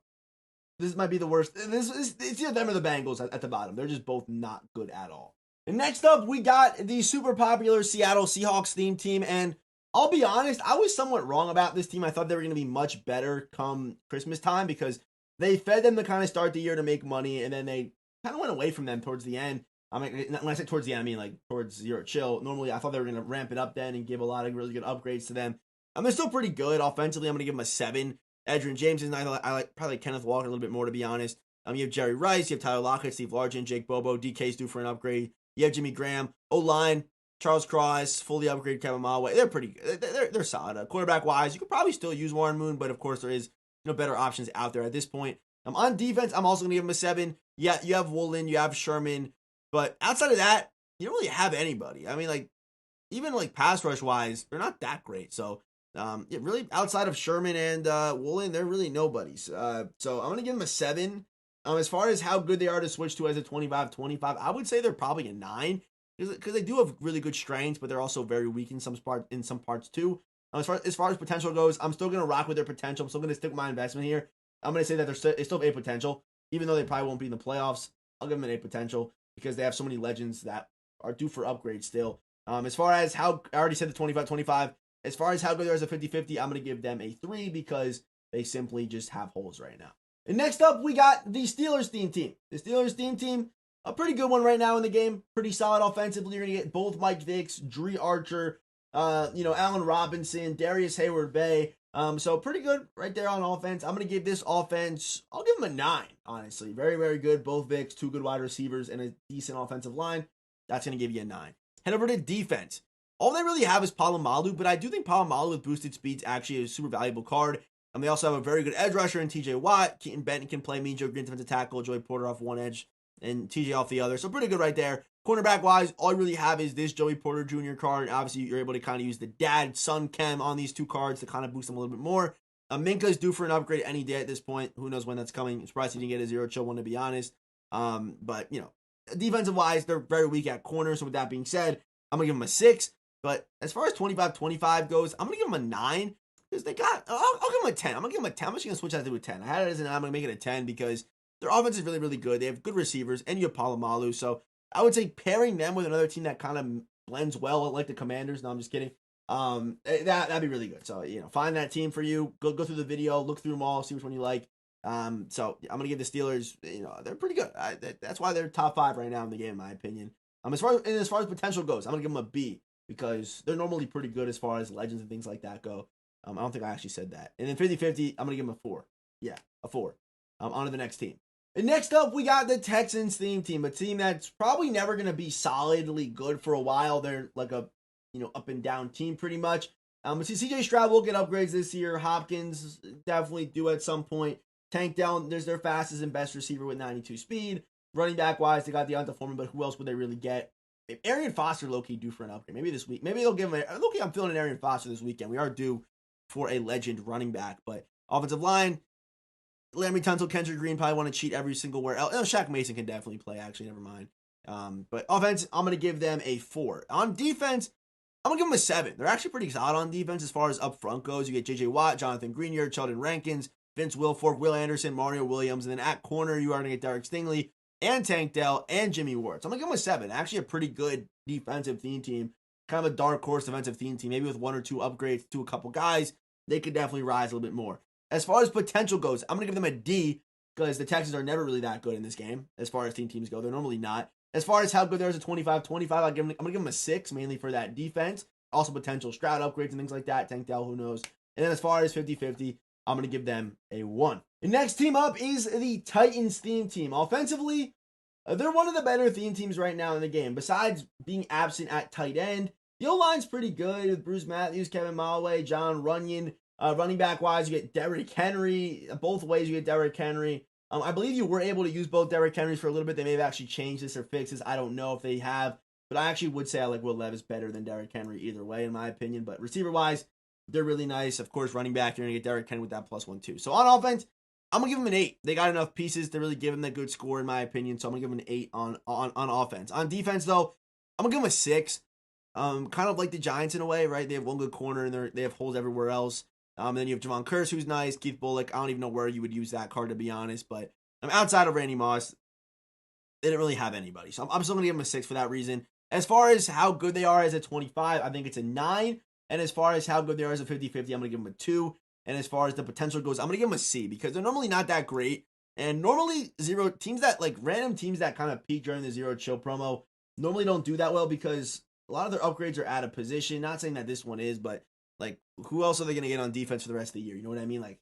This might be the worst. It's either them or the Bengals at the bottom. They're just both not good at all. And next up, we got the super popular Seattle Seahawks theme team. And I'll be honest, I was somewhat wrong about this team. I thought they were going to be much better come Christmas time because they fed them to kind of start the year to make money, and then they kind of went away from them towards the end. I mean, when I say towards the end, I mean like towards Zero Chill. Normally, I thought they were going to ramp it up then and give a lot of really good upgrades to them. They're still pretty good offensively. I'm going to give them a 7. Adrian James and I like probably Kenneth Walker a little bit more, to be honest. You have Jerry Rice, you have Tyler Lockett, Steve Largent, Jake Bobo, DK's due for an upgrade. You have Jimmy Graham, O-line, Charles Cross, fully upgraded Kevin Malway. They're pretty good. They're solid. Quarterback wise, you could probably still use Warren Moon, but of course there is better options out there at this point. On defense, I'm also going to give them a 7. Yeah, you have Woolen, you have Sherman, but outside of that, you don't really have anybody. I mean, even pass rush wise, they're not that great. So, really outside of Sherman and Woolen, they're really nobodies. So I'm going to give them a 7. As far as how good they are to switch to as a 25-25, I would say they're probably a 9 because they do have really good strengths, but they're also very weak in some parts too. As far as potential goes, I'm still going to rock with their potential. I'm still going to stick with my investment here. I'm going to say that they still have a potential, even though they probably won't be in the playoffs. I'll give them an A potential because they have so many legends that are due for upgrade still. As far as how, I already said the 25-25. As far as how good they are as a 50-50, I'm going to give them a 3 because they simply just have holes right now. And next up, we got the Steelers theme team. The Steelers theme team, a pretty good one right now in the game. Pretty solid offensively. You're going to get both Mike Vicks, Dree Archer, Allen Robinson, Darius Hayward-Bay. So pretty good right there on offense. I'm going to give this offense, I'll give them a 9, honestly. Very, very good. Both Vicks, 2 good wide receivers, and a decent offensive line. That's going to give you a 9. Head over to defense. All they really have is Palomalu, but I do think Palomalu with boosted speed's actually a super valuable card. And they also have a very good edge rusher in TJ Watt. Keaton Benton can play Joe Green defensive tackle, Joey Porter off one edge, and TJ off the other. So pretty good right there. Cornerback-wise, all you really have is this Joey Porter Jr. card. Obviously, you're able to kind of use the dad-son chem on these 2 cards to kind of boost them a little bit more. Minka's due for an upgrade any day at this point. Who knows when that's coming. I'm surprised he didn't get a Zero Chill one, to be honest. But, defensive-wise, they're very weak at corner. So with that being said, I'm going to give them a 6. But as far as 25-25 goes, I'm going to give them a 9. Because they got, I'll give them a 10. I'm going to give them a 10. I'm just going to switch that to a 10. I had it as an 9. I'm going to make it a 10 because their offense is really, really good. They have good receivers, and you have Palomalu. So I would say pairing them with another team that kind of blends well, like the Commanders. No, I'm just kidding. That'd be really good. So, find that team for you. Go through the video, look through them all, see which one you like. So I'm gonna give the Steelers, they're pretty good. That's why they're top 5 right now in the game, in my opinion. As far as potential goes, I'm gonna give them a B because they're normally pretty good as far as legends and things like that go. I don't think I actually said that. And then 50-50, I'm gonna give them a 4. Yeah, a 4. On to the next team. And next up, we got the Texans theme team, a team that's probably never gonna be solidly good for a while. They're like a up and down team pretty much. But see, CJ Stroud will get upgrades this year. Hopkins definitely do at some point. Tank Dell, there's their fastest and best receiver with 92 speed. Running back wise, they got Deonta Foreman, but who else would they really get? Arian Foster low-key due for an upgrade. Maybe this week. Maybe they'll give him low-key, I'm feeling an Arian Foster this weekend. We are due for a legend running back. But offensive line, Laremy Tunsil, Kendrick Green probably want to cheat every single where else. Shaq Mason can definitely play, actually. Never mind. But offense, I'm going to give them a 4. On defense, I'm going to give them a 7. They're actually pretty solid on defense as far as up front goes. You get J.J. Watt, Jonathan Greenyer, Sheldon Rankins, Vince Wilfork, Will Anderson, Mario Williams, and then at corner, you are going to get Derek Stingley and Tank Dell and Jimmy Ward. So I'm going to give them a 7. Actually, a pretty good defensive theme team. Kind of a dark horse defensive theme team. Maybe with 1 or 2 upgrades to a couple guys, they could definitely rise a little bit more. As far as potential goes, I'm going to give them a D because the Texans are never really that good in this game as far as teams go. They're normally not. As far as how good there is a 25-25, I'm going to give them a 6, mainly for that defense. Also potential Stroud upgrades and things like that. Tank Dell, who knows. And then as far as 50-50, I'm going to give them a 1. The next team up is the Titans theme team. Offensively, they're one of the better theme teams right now in the game. Besides being absent at tight end, the O-line's pretty good with Bruce Matthews, Kevin Molloway, John Runyon. Running back wise, you get Derrick Henry. Both ways, you get Derrick Henry. I believe you were able to use both Derrick Henrys for a little bit. They may have actually changed this or fixed this. I don't know if they have. But I actually would say I like Will Levis better than Derrick Henry either way, in my opinion. But receiver wise, they're really nice. Of course, running back, you're going to get Derrick Henry with that +1 too. So on offense, I'm going to give them an 8. They got enough pieces to really give them that good score, in my opinion. So I'm going to give them an 8 on offense. On defense, though, I'm going to give them a 6. Kind of like the Giants in a way, right? They have one good corner and they have holes everywhere else. And then you have Javon Curse, who's nice. Keith Bullock, I don't even know where you would use that card, to be honest. But outside of Randy Moss, they didn't really have anybody. So I'm still going to give them a 6 for that reason. As far as how good they are as a 25, I think it's a 9. And as far as how good they are as a 50-50, I'm going to give them a 2. And as far as the potential goes, I'm going to give them a C because they're normally not that great. And normally random teams that kind of peak during the Zero Chill promo normally don't do that well because a lot of their upgrades are out of position. Not saying that this one is, but like, who else are they going to get on defense for the rest of the year? You know what I mean? Like,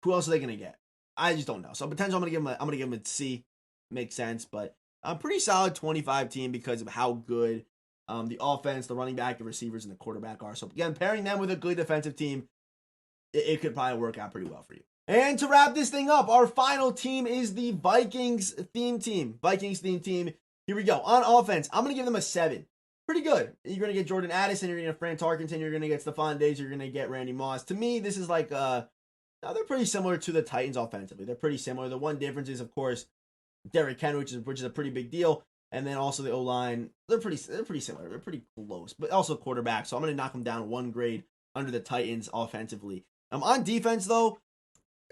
who else are they going to get? I just don't know. So potential, I'm going to give them a C. Makes sense, but a pretty solid 25 team because of how good the offense, the running back, the receivers, and the quarterback are. So again, pairing them with a good defensive team, it could probably work out pretty well for you. And to wrap this thing up, our final team is the Vikings theme team. Vikings theme team. Here we go. On offense, I'm going to give them a 7. Pretty good. You're going to get Jordan Addison, you're going to get Fran Tarkenton, you're going to get Stephon Diggs, you're going to get Randy Moss. To me, this is like, they're pretty similar to the Titans offensively. They're pretty similar. The one difference is, of course, Derrick Henry, which is a pretty big deal. And then also the O-line, they're pretty similar. They're pretty close, but also quarterback. So I'm going to knock them down 1 grade under the Titans offensively. On defense, though,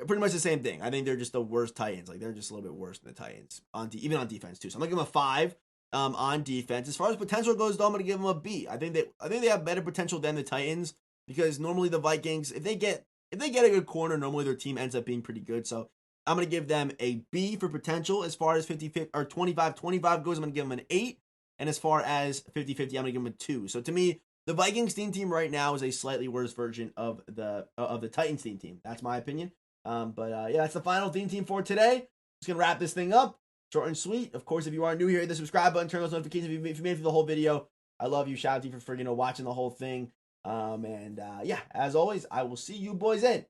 pretty much the same thing. I think they're just the worst Titans. Like, they're just a little bit worse than the Titans, even on defense, too. So I'm going to give them a 5 on defense. As far as potential goes, though, I'm going to give them a B. I think they have better potential than the Titans because normally the Vikings, if they get a good corner, normally their team ends up being pretty good. So I'm going to give them a B for potential. As far as 50 or 25-25 goes, I'm going to give them an 8. And as far as 50-50, I'm going to give them a 2. So to me, the Vikings team right now is a slightly worse version of the Titans team. That's my opinion. Yeah, that's the final team for today. Just going to wrap this thing up. Short and sweet. Of course, if you are new here, hit the subscribe button, turn those notifications if you made it through the whole video. I love you. Shout out to you for watching the whole thing. Yeah, as always, I will see you boys in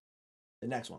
the next one.